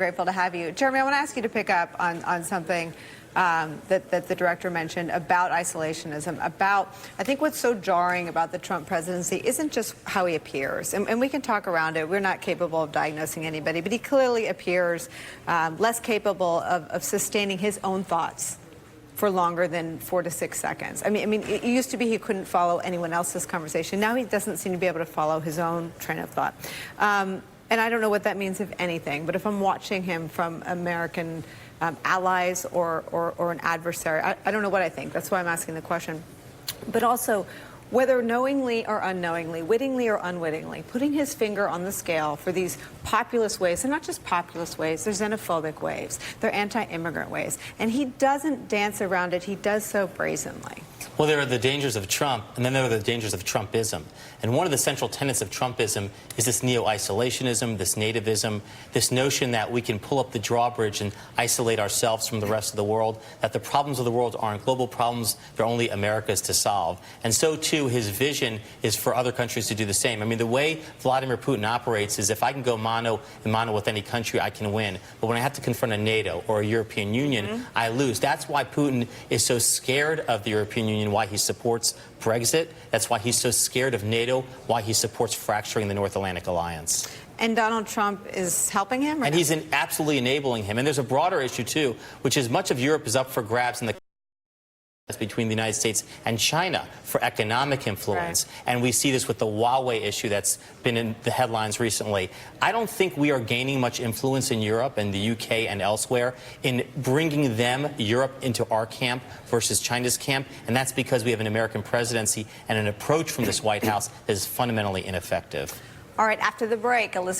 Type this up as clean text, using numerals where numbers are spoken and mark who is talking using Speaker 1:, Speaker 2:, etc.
Speaker 1: Grateful to have you. Jeremy, I want to ask you to pick up on something that the director mentioned about isolationism, about, I think what's so jarring about the Trump presidency isn't just how he appears, and we can talk around it. We're not capable of diagnosing anybody, but he clearly appears less capable of sustaining his own thoughts for longer than 4 to 6 seconds. I mean, it used to be he couldn't follow anyone else's conversation. Now he doesn't seem to be able to follow his own train of thought. And I don't know what that means, if anything, but if I'm watching him from American allies or an adversary, I don't know what I think. That's why I'm asking the question. But also, whether knowingly or unknowingly, wittingly or unwittingly, putting his finger on the scale for these populist waves, and not just populist waves, they're xenophobic waves, they're anti-immigrant waves, and he doesn't dance around it, he does so brazenly.
Speaker 2: Well, there are the dangers of Trump, and then there are the dangers of Trumpism. And one of the central tenets of Trumpism is this neo-isolationism, this nativism, this notion that we can pull up the drawbridge and isolate ourselves from the rest of the world, that the problems of the world aren't global problems, they're only America's to solve. And so, too, his vision is for other countries to do the same. I mean, the way Vladimir Putin operates is if I can go mano a mano with any country, I can win. But when I have to confront a NATO or a European Union, I lose. That's why Putin is so scared of the European Union, why he supports Brexit. That's why he's so scared of NATO, why he supports fracturing the North Atlantic Alliance.
Speaker 1: And Donald Trump is helping him?
Speaker 2: And he's absolutely enabling him. And there's a broader issue, too, which is much of Europe is up for grabs in the between the United States and China for economic influence. Right. And we see this with the Huawei issue that's been in the headlines recently. I don't think we are gaining much influence in Europe and the UK and elsewhere in bringing them, Europe, into our camp versus China's camp. And that's because we have an American presidency and an approach from this White House that is fundamentally ineffective.
Speaker 1: All right, after the break, Elizabeth.